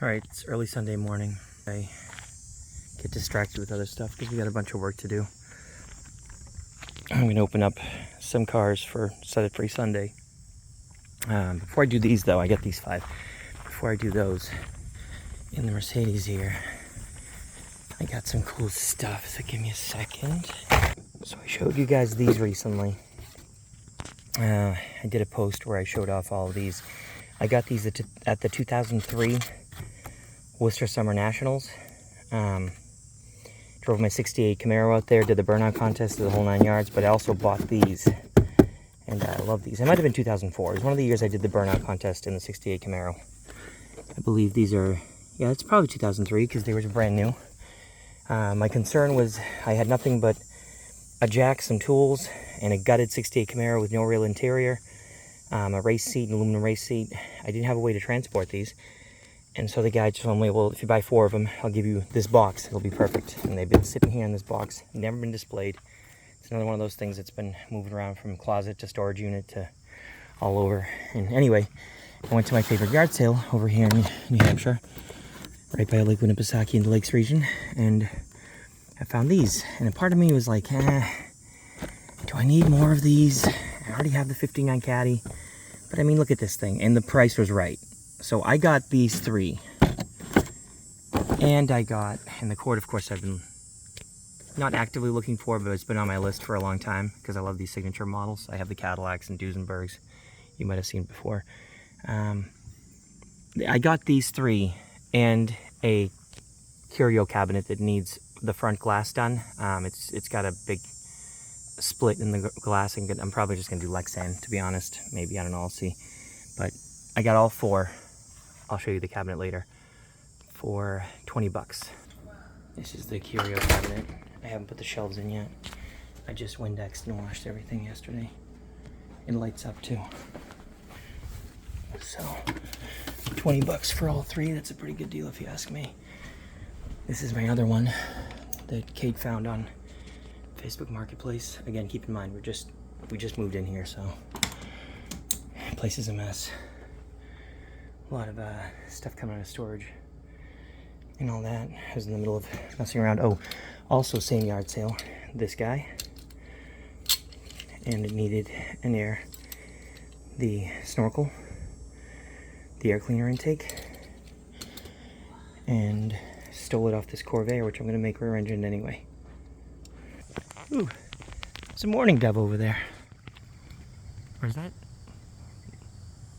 Alright, it's early Sunday morning. I get distracted with other stuff because we got a bunch of work to do. I'm going to open up some cars for Set It Free Sunday. Before I do these though, I got these 5. Before I do those, in the Mercedes here, I got some cool stuff, so give me a second. So I showed you guys these recently. I did a post where I showed off all of these. I got these at the 2003 Worcester Summer Nationals. Drove my 68 Camaro out there, did the burnout contest, did the whole 9 yards, but I also bought these, and I love these. It might have been 2004. It was one of the years I did the burnout contest in the 68 Camaro. I believe these are, yeah, it's probably 2003 because they were brand new. My concern was I had nothing but a jack, some tools, and a gutted 68 Camaro with no real interior, a race seat, an aluminum race seat. I didn't have a way to transport these. And so the guy just told me, well, if you buy 4 of them, I'll give you this box. It'll be perfect. And they've been sitting here in this box, never been displayed. It's another one of those things that's been moving around from closet to storage unit to all over. And anyway, I went to my favorite yard sale over here in New Hampshire, right by Lake Winnipesaukee in the Lakes region, and I found these. And a part of me was like, do I need more of these? I already have the 59 Caddy. But I mean, look at this thing. And the price was right. So I got these 3, and the cord, of course, I've been not actively looking for, but it's been on my list for a long time because I love these signature models. I have the Cadillacs and Duesenbergs you might have seen before. I got these 3 and a curio cabinet that needs the front glass done. It's got a big split in the glass, and I'm probably just gonna do Lexan, to be honest. Maybe, I don't know, I'll see. But I got all 4. I'll show you the cabinet later, for 20 bucks. This is the curio cabinet. I haven't put the shelves in yet. I just Windexed and washed everything yesterday. It lights up too. So, 20 bucks for all 3. That's a pretty good deal if you ask me. This is my other one that Kate found on Facebook Marketplace. Again, keep in mind, we just moved in here, so the place is a mess. A lot of stuff coming out of storage and all that. I was in the middle of messing around. Oh, also same yard sale, this guy. And it needed the snorkel, the air cleaner intake, and stole it off this Corvair, which I'm going to make rear engine anyway. Ooh, there's a mourning dove over there. Where's that?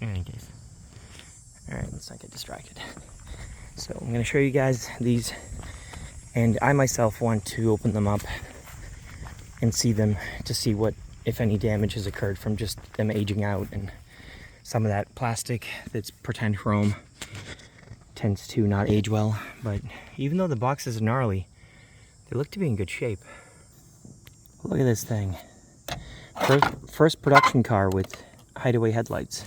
In any case. Alright, let's not get distracted. So I'm going to show you guys these, and I myself want to open them up and see them to see what, if any, damage has occurred from just them aging out, and some of that plastic that's pretend chrome tends to not age well. But even though the boxes are gnarly, they look to be in good shape. Look at this thing. First production car with hideaway headlights.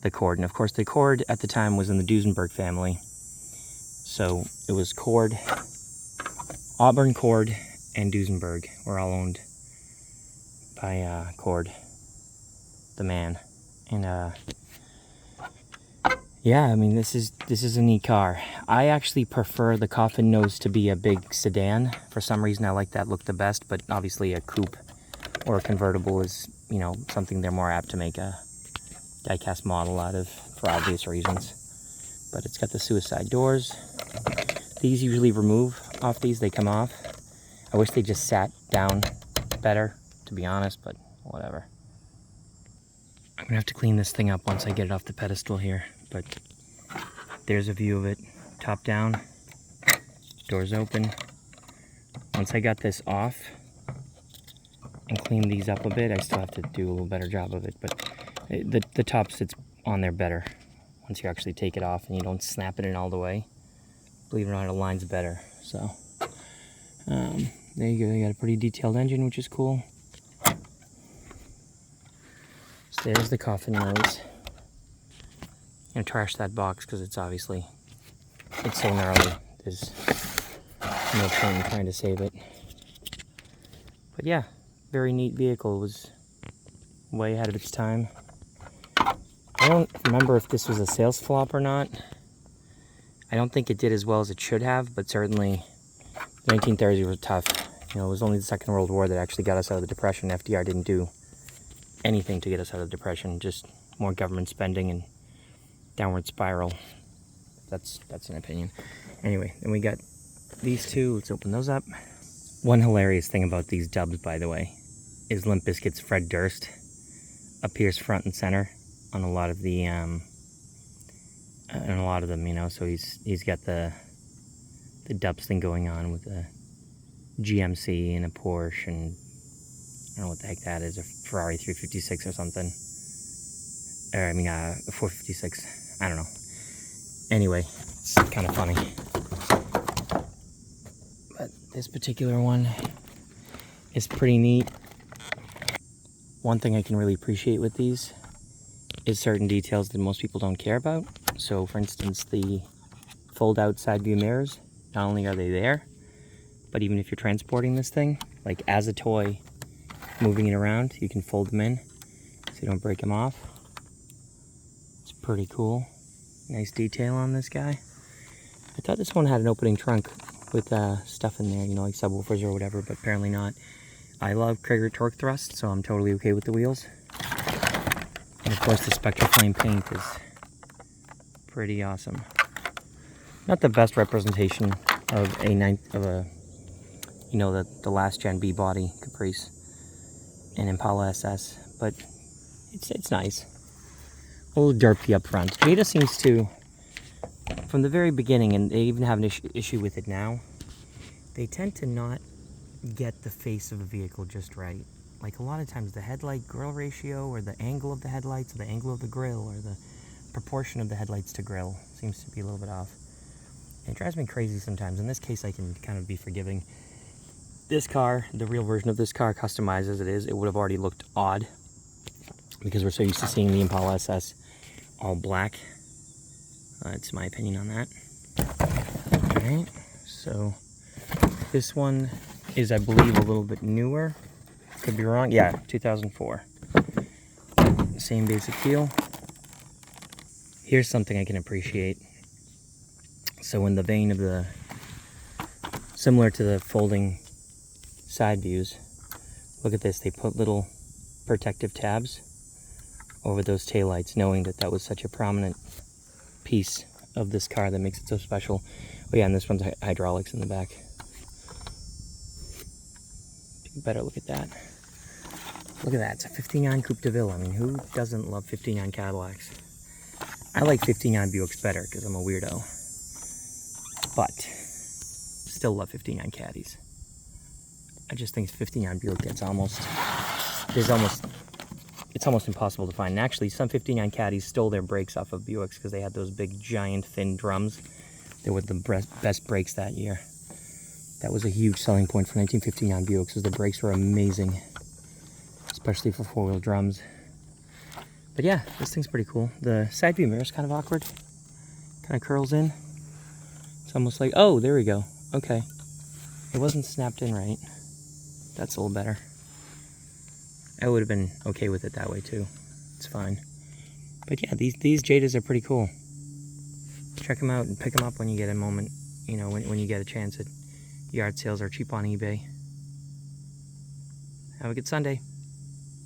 The cord, and of course the cord at the time was in the Duesenberg family, so it was cord, Auburn Cord and Duesenberg were all owned by Cord, the man. And yeah, I mean, this is a neat car. I actually prefer the coffin nose to be a big sedan. For some reason I like that look the best, but obviously a coupe or a convertible is, you know, something they're more apt to make a Diecast model out of, for obvious reasons. But it's got the suicide doors. These usually remove off these, they come off. I wish they just sat down better, to be honest, but whatever. I'm gonna have to clean this thing up once I get it off the pedestal here, but there's a view of it, top down, doors open. Once I got this off and clean these up a bit, I still have to do a little better job of it, but the top sits on there better once you actually take it off and you don't snap it in all the way. Believe it or not, it aligns better. So there you go. You got a pretty detailed engine, which is cool. So there's the coffin nose. I'm gonna trash that box because it's so gnarly. There's no point in trying to save it. But yeah, very neat vehicle. It was way ahead of its time. I don't remember if this was a sales flop or not. I don't think it did as well as it should have, but certainly the 1930s were tough. You know, it was only the Second World War that actually got us out of the Depression. FDR didn't do anything to get us out of the Depression, just more government spending and downward spiral. That's an opinion. Anyway, then we got these two. Let's open those up. One hilarious thing about these dubs, by the way, is Limp Bizkit's Fred Durst appears front and center on a lot of the them, you know. So he's got the dubs thing going on with a GMC and a Porsche, and I don't know what the heck that is, a Ferrari 356 or something. Or I mean a 456. I don't know. Anyway, it's kind of funny. But this particular one is pretty neat. One thing I can really appreciate with these is certain details that most people don't care about. So for instance, the fold out side view mirrors, not only are they there, but even if you're transporting this thing, like as a toy, moving it around, you can fold them in so you don't break them off. It's pretty cool. Nice detail on this guy. I thought this one had an opening trunk with stuff in there, you know, like subwoofers or whatever, but apparently not. I love Krieger torque thrust, so I'm totally okay with the wheels. And of course the Spectra Flame paint is pretty awesome. Not the best representation of a you know, the last gen B body Caprice and Impala SS, but it's nice. A little derpy up front. Jada seems to, from the very beginning, and they even have an issue with it now, they tend to not get the face of a vehicle just right. Like a lot of times the headlight grille ratio, or the angle of the headlights, or the angle of the grille, or the proportion of the headlights to grille seems to be a little bit off. And it drives me crazy sometimes. In this case, I can kind of be forgiving. This car, the real version of this car, customized as it is, it would have already looked odd because we're so used to seeing the Impala SS all black. That's my opinion on that. Alright, so this one is, I believe, a little bit newer. Could be wrong. Yeah, 2004. Same basic feel. Here's something I can appreciate. So in the vein of the, similar to the folding side views, look at this. They put little protective tabs over those taillights, knowing that that was such a prominent piece of this car that makes it so special. Oh yeah, and this one's hydraulics in the back. Take a better look at that. Look at that, it's a 59 Coupe de Ville. I mean, who doesn't love 59 Cadillacs? I like 59 Buicks better because I'm a weirdo. But still love 59 Caddies. I just think 59 Buick gets it's almost impossible to find. And actually, some 59 Caddies stole their brakes off of Buicks because they had those big, giant, thin drums. They were the best brakes that year. That was a huge selling point for 1959 Buicks, because the brakes were amazing, especially for four-wheel drums. But yeah, this thing's pretty cool. The side view mirror is kind of awkward. Kind of curls in. It's almost like, oh, there we go. Okay. It wasn't snapped in right. That's a little better. I would have been okay with it that way too. It's fine. But yeah, these Jadas are pretty cool. Check them out and pick them up when you get a moment. You know, when you get a chance at yard sales or cheap on eBay. Have a good Sunday.